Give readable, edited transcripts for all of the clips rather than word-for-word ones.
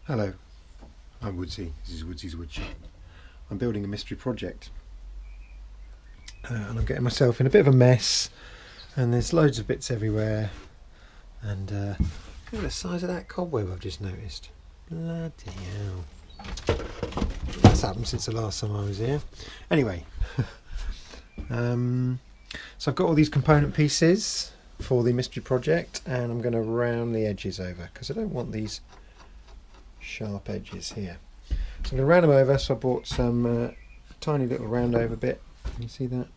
Hello, I'm Woodsy. This is Woodsy's Woodshop. I'm building a mystery project and I'm getting myself in a bit of a mess, and there's loads of bits everywhere, and look at the size of that cobweb I've just noticed. Bloody hell. That's happened since the last time I was here. Anyway, so I've got all these component pieces for the mystery project, and I'm going to round the edges over because I don't want these sharp edges here. So I'm going to round them over. So I bought some tiny little round over bit. Can you see that?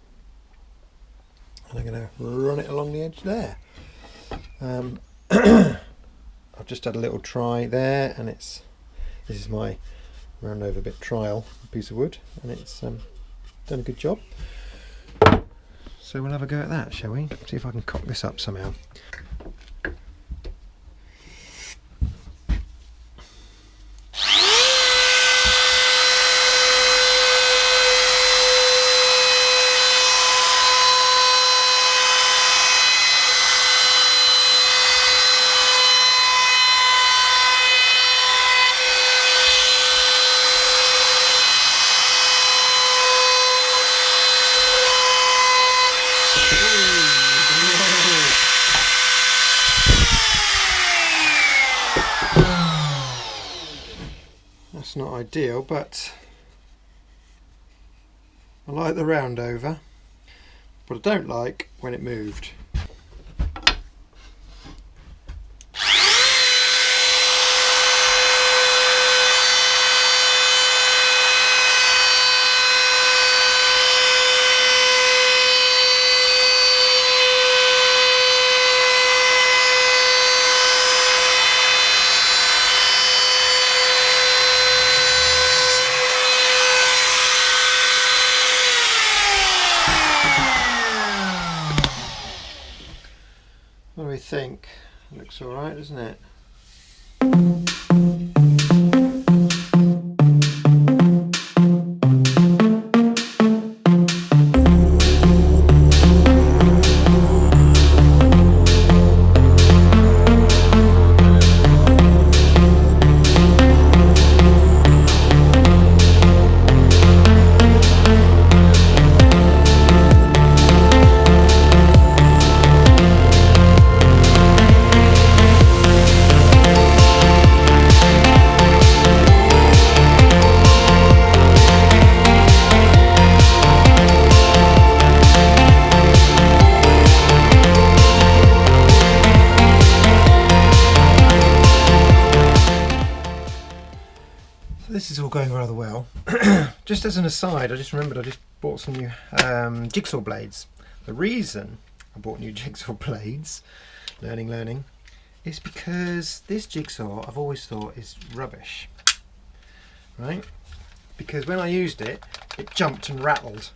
And I'm going to run it along the edge there. I've just had a little try there, and this is my round over bit trial piece of wood, and it's done a good job. So we'll have a go at that, shall we? See if I can cock this up somehow. That's not ideal, but I like the round over, but I don't like when it moved. What do we think? Looks alright, doesn't it? This is all going rather well. Just as an aside, I just remembered I just bought some new jigsaw blades. The reason I bought new jigsaw blades, learning, is because this jigsaw I've always thought is rubbish, right? Because when I used it, it jumped and rattled,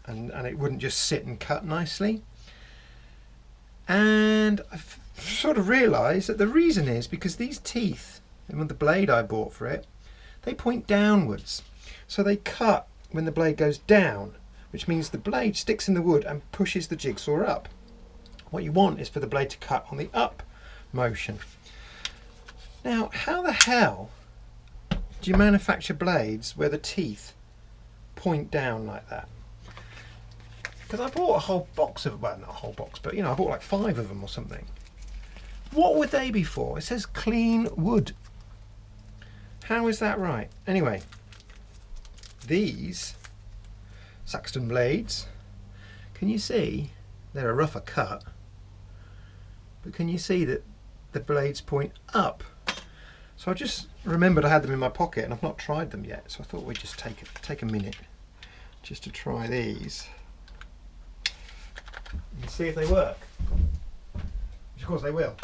and it wouldn't just sit and cut nicely. And I've sort of realised that the reason is because these teeth, and with the blade I bought for it, they point downwards, so they cut when the blade goes down, which means the blade sticks in the wood and pushes the jigsaw up. What you want is for the blade to cut on the up motion. Now, how the hell do you manufacture blades where the teeth point down like that? Because I bought a whole box of, well, not a whole box, but you know, I bought like 5 of them or something. What would they be for? It says clean wood. How is that right? Anyway, these Saxton blades, can you see they're a rougher cut, but can you see that the blades point up? So I just remembered I had them in my pocket and I've not tried them yet, so I thought we'd just take a minute just to try these and see if they work, which of course they will.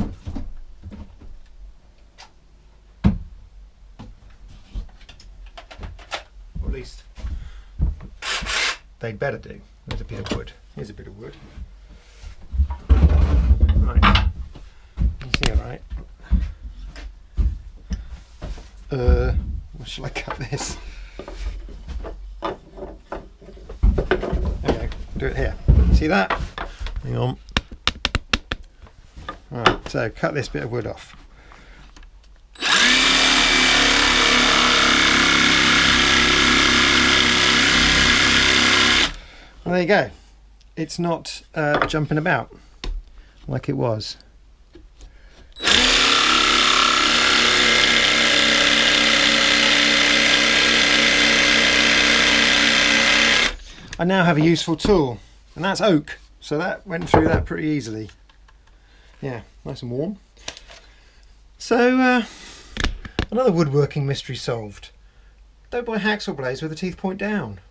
At least they'd better do. There's a bit of wood. Here's a bit of wood. Right. You see alright? Well, shall I cut this? Okay, do it here. See that? Hang on. Right, so cut this bit of wood off. Well, there you go. It's not jumping about like it was. I now have a useful tool, and that's oak, so that went through that pretty easily. Yeah, nice and warm. So another woodworking mystery solved. Don't buy hacksaw blades where the teeth point down.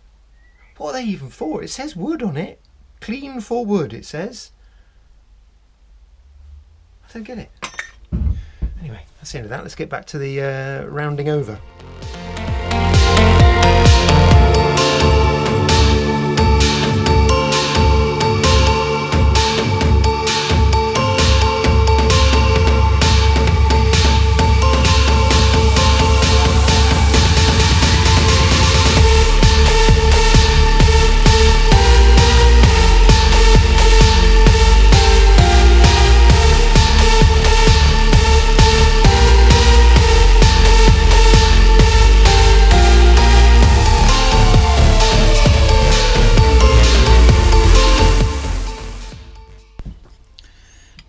What are they even for? It says wood on it. Clean for wood, it says. I don't get it. Anyway, that's the end of that. Let's get back to the rounding over.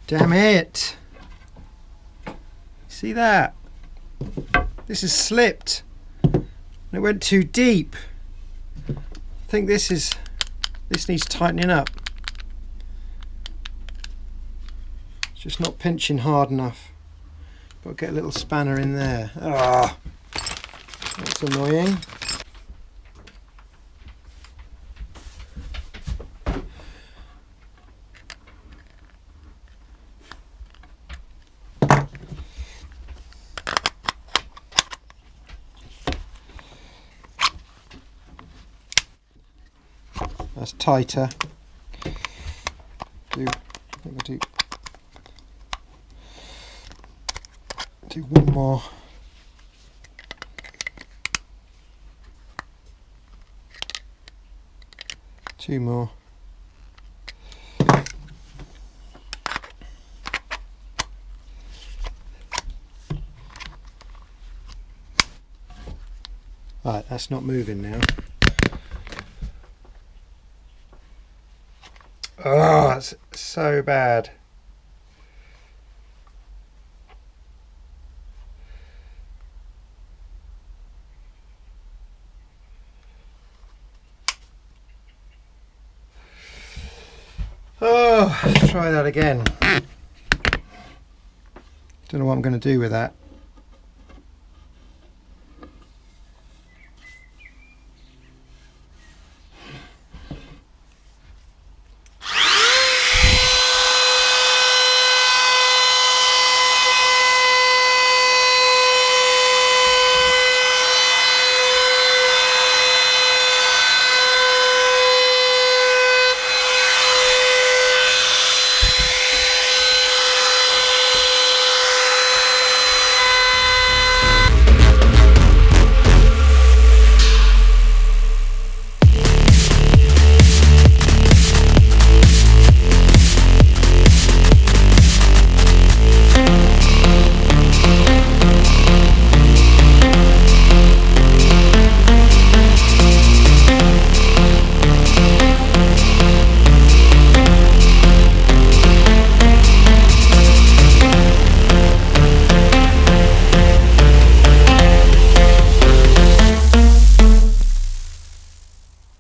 Damn it! See that? This has slipped. And it went too deep. I think this needs tightening up. It's just not pinching hard enough. Got to get a little spanner in there. Ah, that's annoying. That's tighter. Do one more. Two more. Right, that's not moving now. Oh, that's so bad. Oh, let's try that again. Don't know what I'm going to do with that.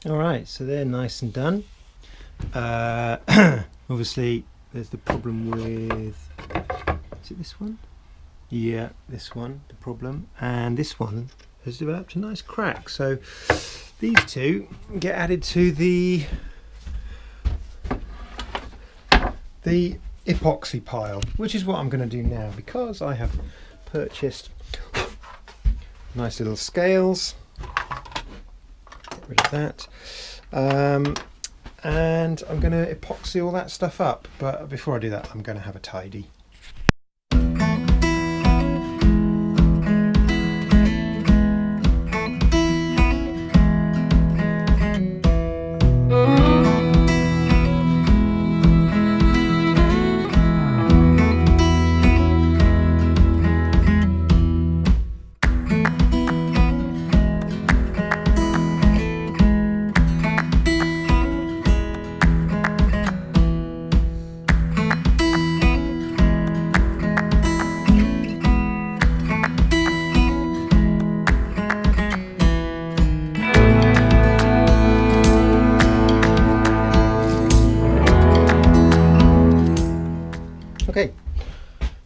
Alright, so they're nice and done. Obviously there's the problem with, is it this one? Yeah, this one, the problem. And this one has developed a nice crack. So these two get added to the epoxy pile, which is what I'm going to do now, because I have purchased nice little scales. Get rid of that. And I'm going to epoxy all that stuff up, but before I do that I'm going to have a tidy.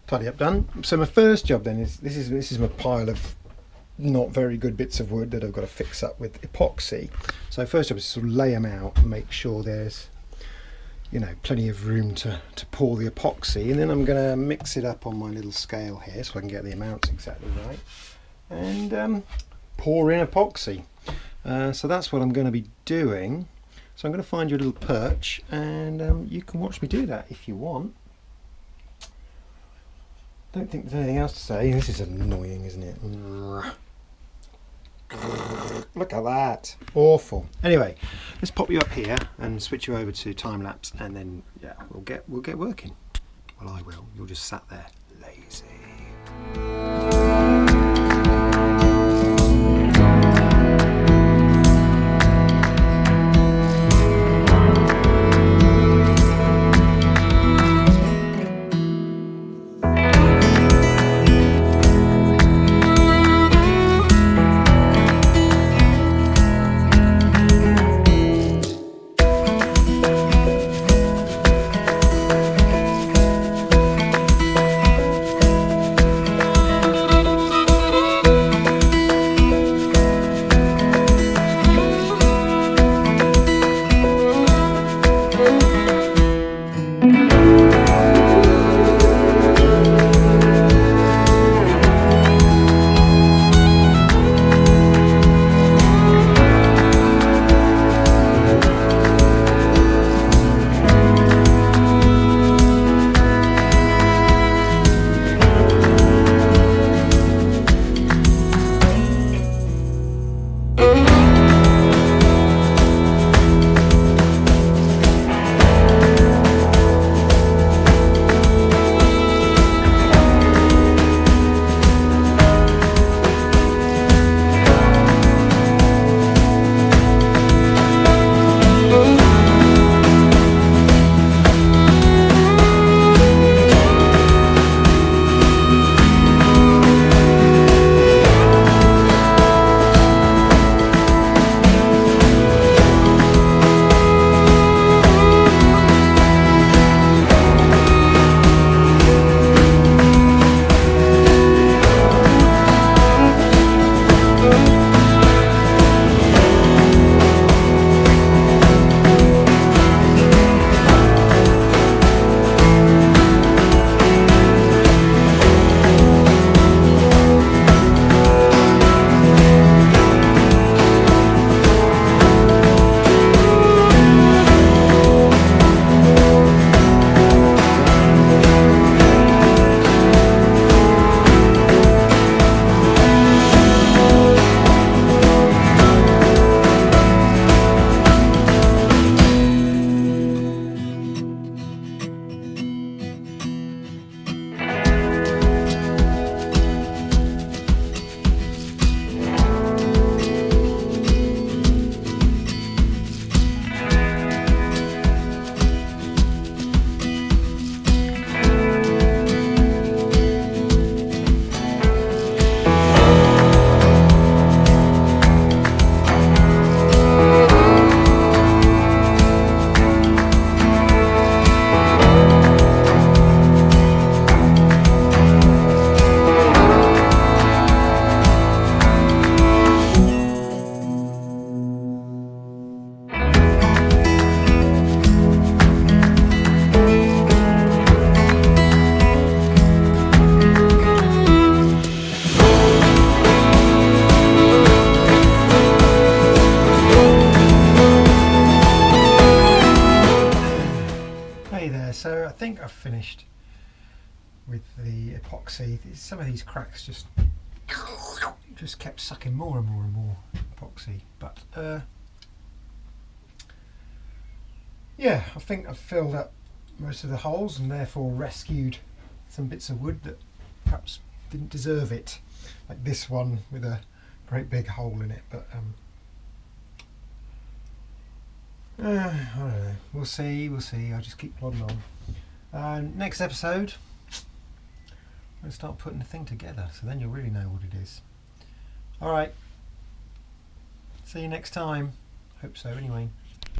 tidy up done. So my first job then is this is my pile of not very good bits of wood that I've got to fix up with epoxy. So first job is to sort of lay them out and make sure there's, you know, plenty of room to pour the epoxy, and then I'm going to mix it up on my little scale here so I can get the amounts exactly right, and pour in epoxy. So that's what I'm going to be doing. So I'm going to find you a little perch, and you can watch me do that if you want. Don't think there's anything else to say. This is annoying, isn't it? Look at that. Awful. Anyway, let's pop you up here and switch you over to time lapse, and then yeah, we'll get working. Well, I will. You're just sat there lazy. So I think I've finished with the epoxy. Some of these cracks just kept sucking more and more and more epoxy, but yeah, I think I've filled up most of the holes and therefore rescued some bits of wood that perhaps didn't deserve it, like this one with a great big hole in it, but I don't know. We'll see. I'll just keep plodding on. Next episode, I'm going to start putting the thing together, so then you'll really know what it is. Alright. See you next time. Hope so, anyway.